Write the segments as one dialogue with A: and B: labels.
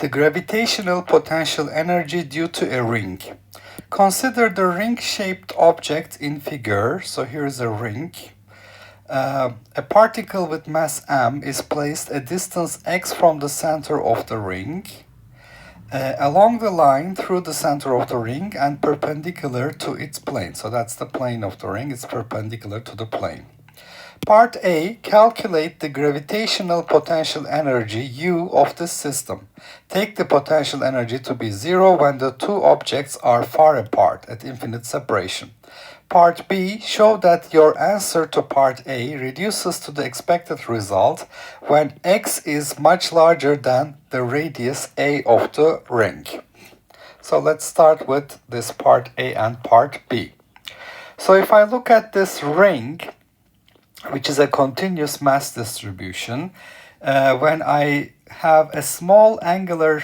A: The gravitational potential energy due to a ring. Consider the ring-shaped object in figure. So here's a ring. A particle with mass m is placed a distance x from the center of the ring, along the line through the center of the ring and perpendicular to its plane. So that's the plane of the ring. It's perpendicular to the plane. Part A, calculate the gravitational potential energy U of this system. Take the potential energy to be zero when the two objects are far apart at infinite separation. Part B, show that your answer to Part A reduces to the expected result when x is much larger than the radius A of the ring. So let's start with this Part A and Part B. So if I look at this ring, which is a continuous mass distribution, when I have a small angular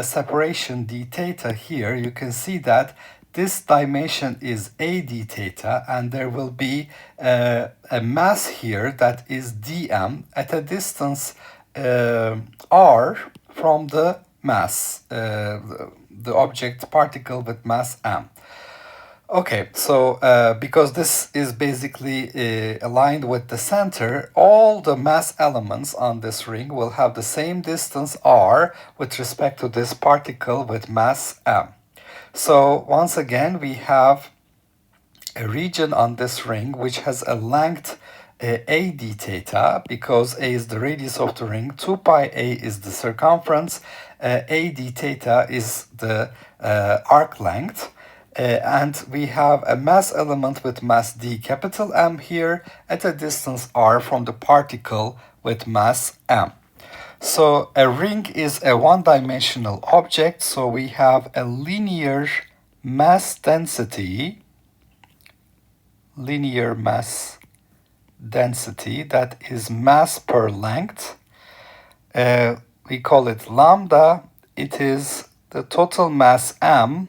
A: separation d theta here, you can see that this dimension is a d theta, and there will be a mass here that is dm at a distance r from the mass, the object particle with mass m. Okay, so because this is basically aligned with the center, all the mass elements on this ring will have the same distance r with respect to this particle with mass m. So once again, we have a region on this ring which has a length a d theta, because a is the radius of the ring, 2 pi a is the circumference, a d theta is the arc length. And we have a mass element with mass d capital M here at a distance r from the particle with mass m. So a ring is a one-dimensional object, so we have a linear mass density that is mass per length. We call it lambda. It is the total mass m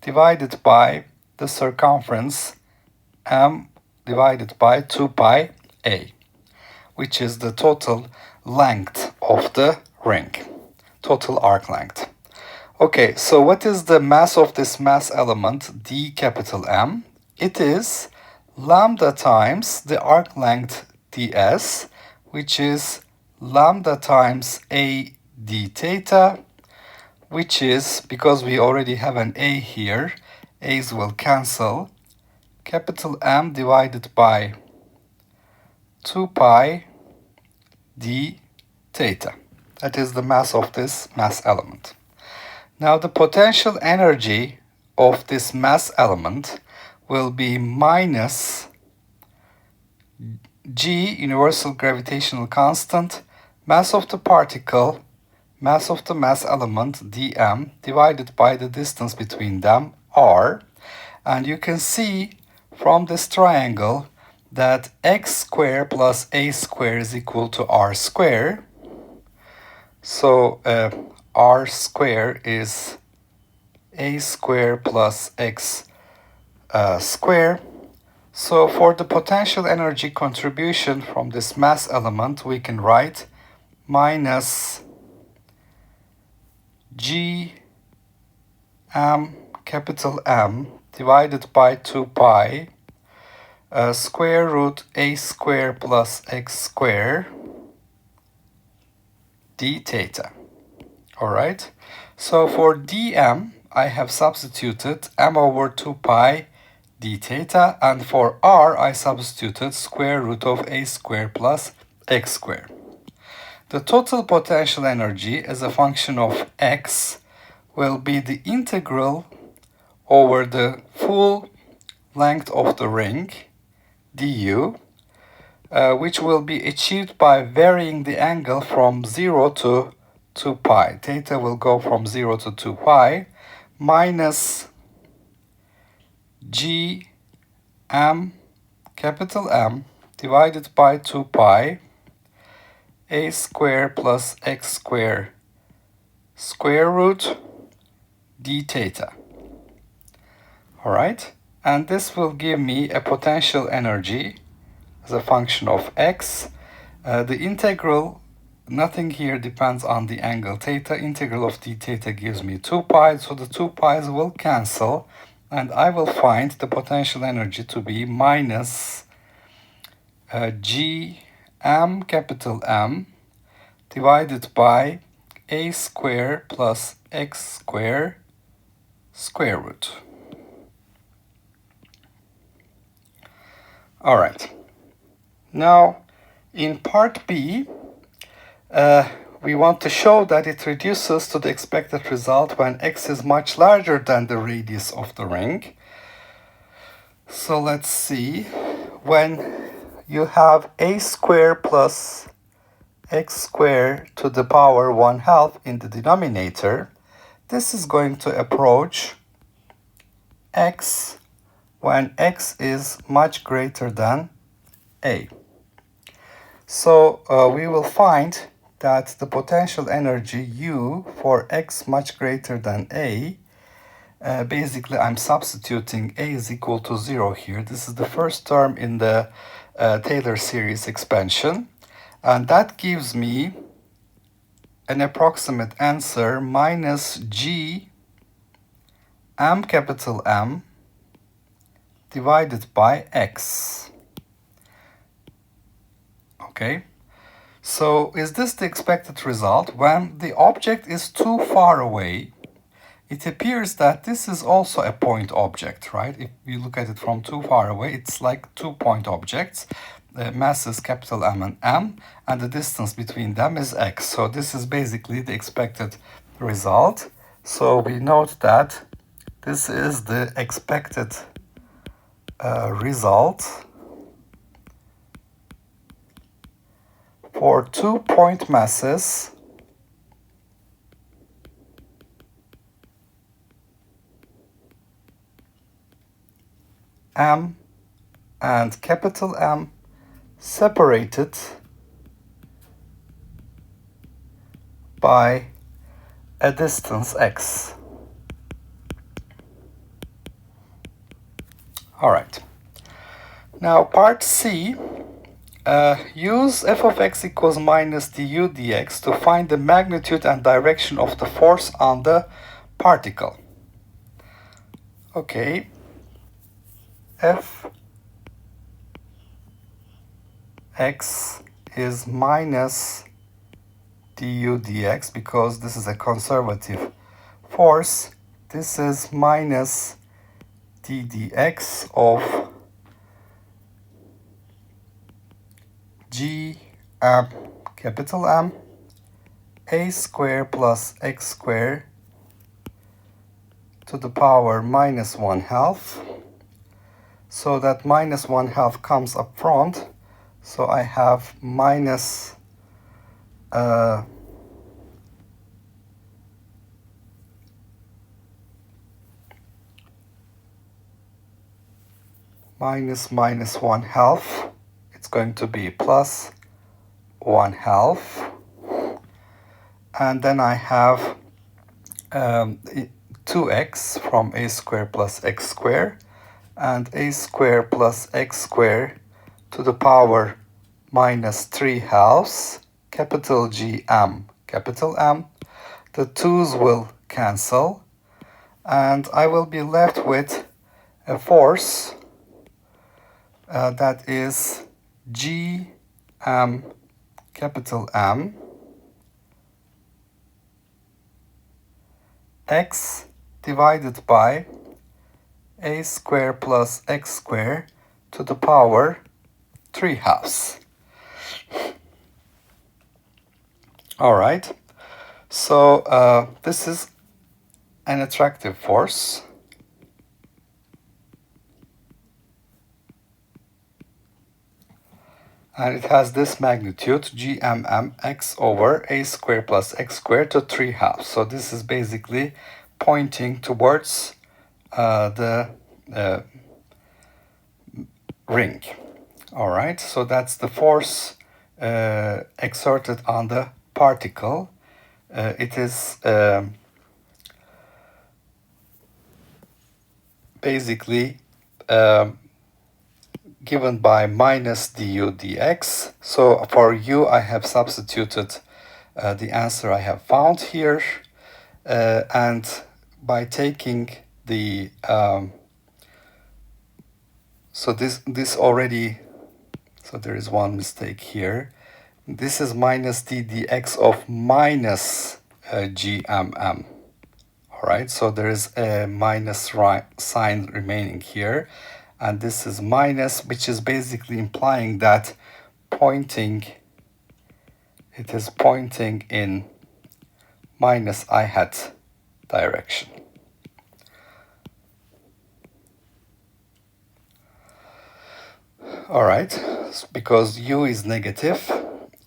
A: divided by the circumference m divided by 2 pi a, which is the total length of the ring, total arc length. Okay, so what is the mass of this mass element, d capital M? It is lambda times the arc length ds, which is lambda times a d theta, which is, because we already have an a here, a's will cancel, capital M divided by 2 pi d theta. That is the mass of this mass element. Now the potential energy of this mass element will be minus g, universal gravitational constant, mass of the particle, mass of the mass element dm divided by the distance between them r. And you can see from this triangle that x squared plus a squared is equal to r squared. So r squared is a squared plus x squared. So for the potential energy contribution from this mass element, we can write minus g m capital M divided by 2 pi square root a squared plus x squared d theta. All right. So for dm, I have substituted m over 2 pi d theta, and for r, I substituted square root of a squared plus x squared. The total potential energy as a function of x will be the integral over the full length of the ring, du, which will be achieved by varying the angle from 0 to 2 pi. Theta will go from 0 to 2 pi, minus g m capital M divided by 2 pi a squared plus x squared square root d theta. All right, and this will give me a potential energy as a function of x. The integral nothing here depends on the angle theta. Integral of d theta gives me 2 pi, so the 2 pi's will cancel, and I will find the potential energy to be minus g m capital M divided by a square plus x square square root. All right. Now, in part B, we want to show that it reduces to the expected result when x is much larger than the radius of the ring. So let's see. When you have a square plus x square to the power 1/2 in the denominator, this is going to approach x when x is much greater than a. So we will find that the potential energy U for x much greater than a, basically I'm substituting a is equal to 0 here. This is the first term in the Taylor series expansion. And that gives me an approximate answer minus g m capital M divided by x. Okay, so is this the expected result? When the object is too far away, it appears that this is also a point object, right? If you look at it from too far away, it's like 2-point objects. The masses capital M and M, and the distance between them is x. So this is basically the expected result. So we note that this is the expected result for 2-point masses M and capital M separated by a distance x. All right. Now part C, use f of x equals minus du dx to find the magnitude and direction of the force on the particle. Okay, f x is minus du dx because this is a conservative force. This is minus d dx of g m capital M a square plus x square to the power minus 1/2. So that minus 1/2 comes up front. So I have minus minus 1/2. It's going to be plus 1/2. And then I have 2x from a square plus x square, and a square plus x square to the power minus 3/2, capital G M, capital M. The 2's will cancel, and I will be left with a force that is G M, capital M, x divided by a square plus x square to the power 3/2. All right, so this is an attractive force. And it has this magnitude, gmm x over a square plus x squared to 3/2. So this is basically pointing towards the ring. All right, so that's the force exerted on the particle. It is basically given by minus du dx. So for u, I have substituted the answer I have found here. And by taking the so there is one mistake here. This is minus d dx of minus gmm. All right, so there is a minus sign remaining here, and this is minus, which is basically implying that it is pointing in minus I hat direction. All right, because u is negative,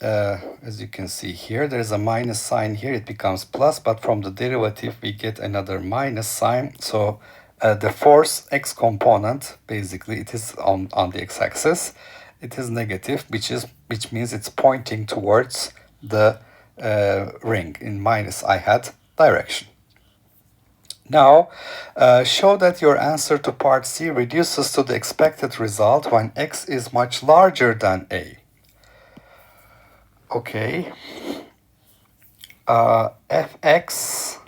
A: as you can see here, there's a minus sign here, it becomes plus, but from the derivative we get another minus sign. So the force x component, basically it is on the x-axis, it is negative, which means it's pointing towards the ring in minus I hat direction. Now, show that your answer to part C reduces to the expected result when x is much larger than a. Okay. Fx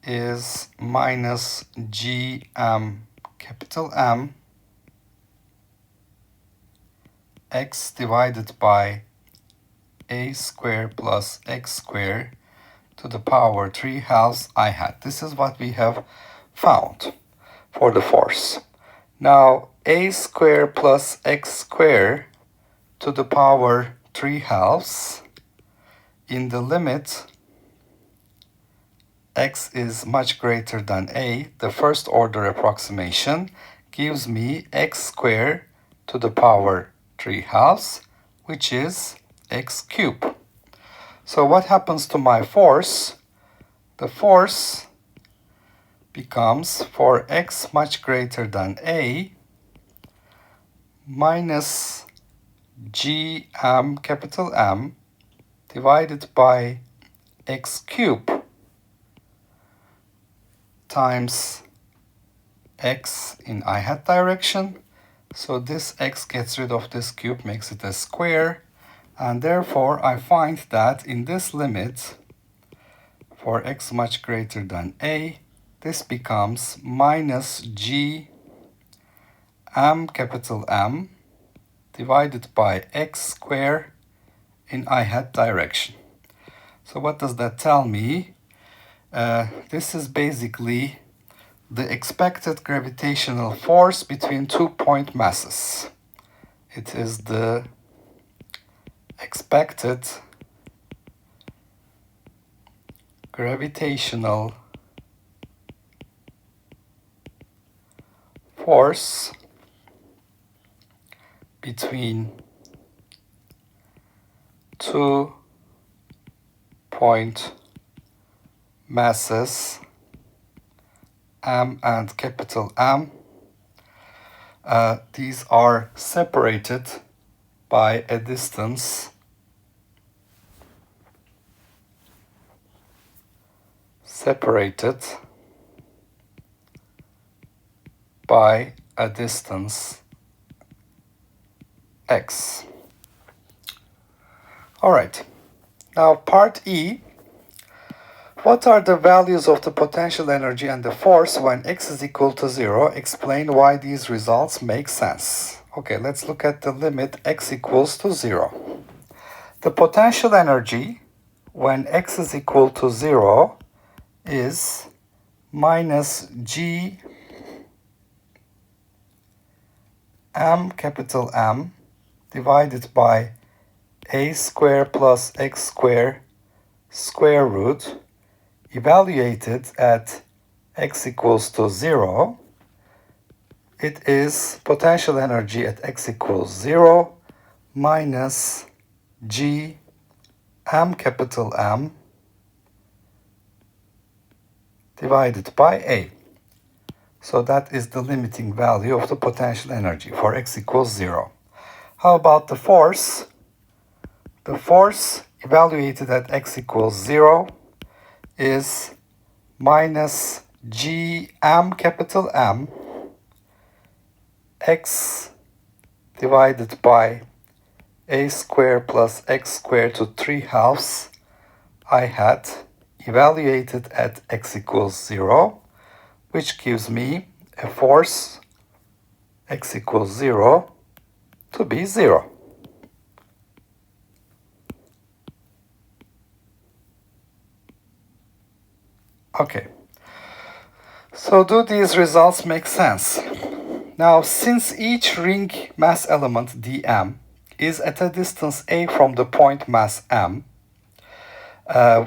A: is minus gm capital M x divided by a squared plus x squared to the power 3/2 I hat. This is what we have found for the force. Now, a squared plus x squared to the power 3/2 in the limit x is much greater than a, the first order approximation gives me x squared to the power 3/2, which is x cubed. So what happens to my force? The force becomes, for x much greater than a, minus gm capital M divided by x cubed times x in I hat direction. So this x gets rid of this cube, makes it a square. And therefore, I find that in this limit, for x much greater than a, this becomes minus g m capital M divided by x squared in I hat direction. So what does that tell me? This is basically the expected gravitational force between 2 point masses. It is the expected gravitational force between 2 point masses M and capital M. These are separated by a distance x. All right. Now part E. What are the values of the potential energy and the force when x is equal to 0? Explain why these results make sense. Okay, let's look at the limit x equals to 0. The potential energy when x is equal to 0 is minus g m capital M divided by a squared plus x squared square root evaluated at x equals to 0. It is potential energy at x equals 0 minus g m capital M divided by a. So that is the limiting value of the potential energy for x equals 0. How about the force? The force evaluated at x equals 0 is minus gm capital M x divided by a squared plus x squared to 3/2 I had evaluated at x equals 0, which gives me a force x equals 0 to be 0. Okay, so do these results make sense? Now, since each ring mass element dm is at a distance a from the point mass m,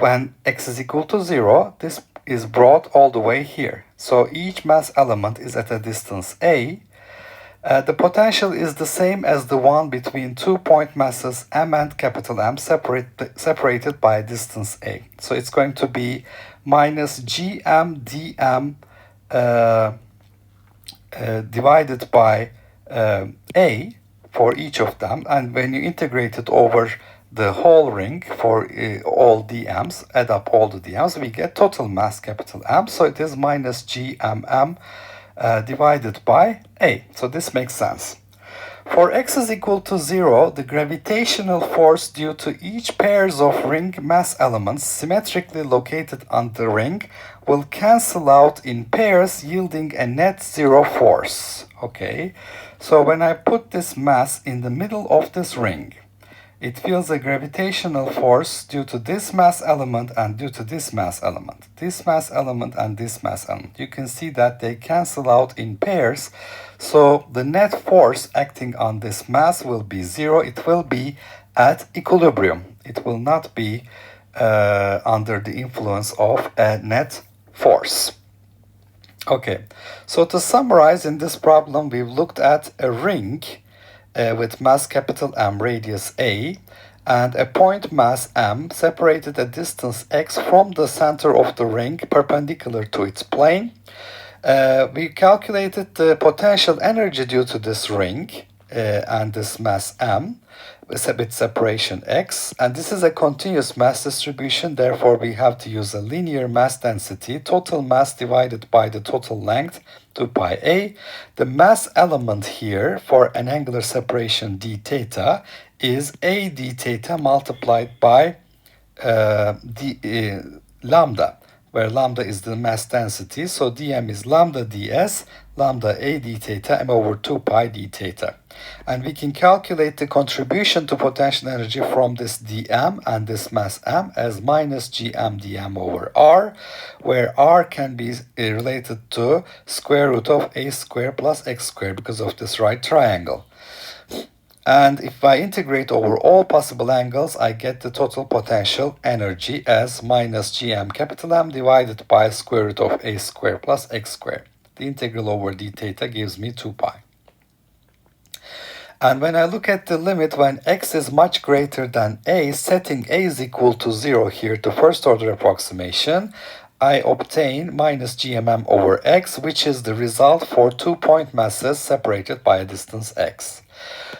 A: when x is equal to 0, this is brought all the way here. So each mass element is at a distance a. The potential is the same as the one between 2 point masses m and capital M separated by a distance a. So it's going to be minus gm dm divided by a for each of them. And when you integrate it over the whole ring for all dm's, add up all the dm's, we get total mass capital M. So it is minus gmm divided by a. So this makes sense. For x is equal to 0, the gravitational force due to each pairs of ring mass elements symmetrically located on the ring will cancel out in pairs, yielding a net zero force. Okay, so when I put this mass in the middle of this ring, it feels a gravitational force due to this mass element and due to this mass element. This mass element and this mass element. You can see that they cancel out in pairs. So the net force acting on this mass will be 0. It will be at equilibrium. It will not be under the influence of a net force. Okay, so to summarize, in this problem, we've looked at a ring with mass capital M, radius a, and a point mass m separated a distance x from the center of the ring perpendicular to its plane. We calculated the potential energy due to this ring and this mass m with separation x, and this is a continuous mass distribution. Therefore, we have to use a linear mass density, total mass divided by the total length, 2 pi a. The mass element here for an angular separation d theta is a d theta multiplied by lambda, where lambda is the mass density. So dm is lambda ds, lambda a d theta m over 2 pi d theta. And we can calculate the contribution to potential energy from this dm and this mass m as minus gm dm over r, where r can be related to square root of a squared plus x squared because of this right triangle. And if I integrate over all possible angles, I get the total potential energy as minus gm capital M divided by square root of a squared plus x squared. The integral over d theta gives me 2 pi. And when I look at the limit when x is much greater than a, setting a is equal to 0 here to first order approximation, I obtain minus gmm over x, which is the result for 2 point masses separated by a distance x.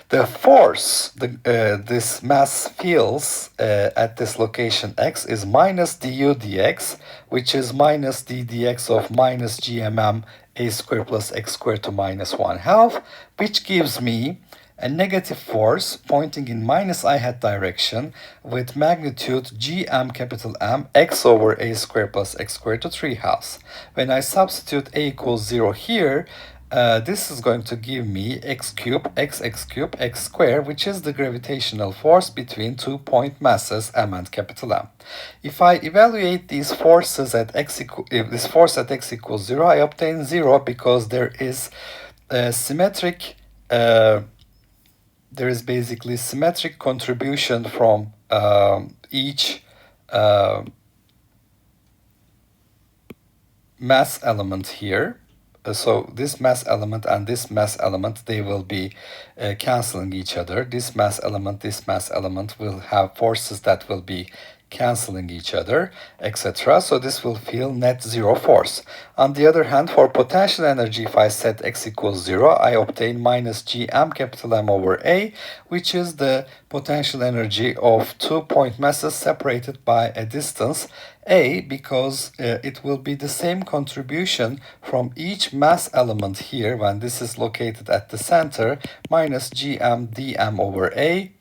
A: The force this mass feels at this location x is minus du dx, which is minus d dx of minus gmm a squared plus x squared to minus 1/2, which gives me a negative force pointing in minus I hat direction with magnitude gm capital M x over a squared plus x squared to 3/2. When I substitute a equals 0 here, this is going to give me x cubed x cubed x squared, which is the gravitational force between 2 point masses m and capital M. If I evaluate these forces at this force at x equals 0, I obtain 0 because there is a symmetric there is basically symmetric contribution from each mass element here. So this mass element and this mass element, they will be canceling each other. This mass element will have forces that will be canceling each other, etc. So this will feel net zero force. On the other hand, for potential energy, if I set x equals 0, I obtain minus gm capital M over a, which is the potential energy of 2 point masses separated by a distance a, because it will be the same contribution from each mass element here when this is located at the center, minus gm dm over a,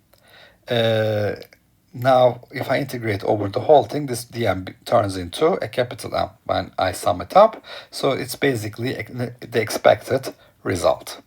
A: Now, if I integrate over the whole thing, this dm turns into a capital M when I sum it up. So it's basically the expected result.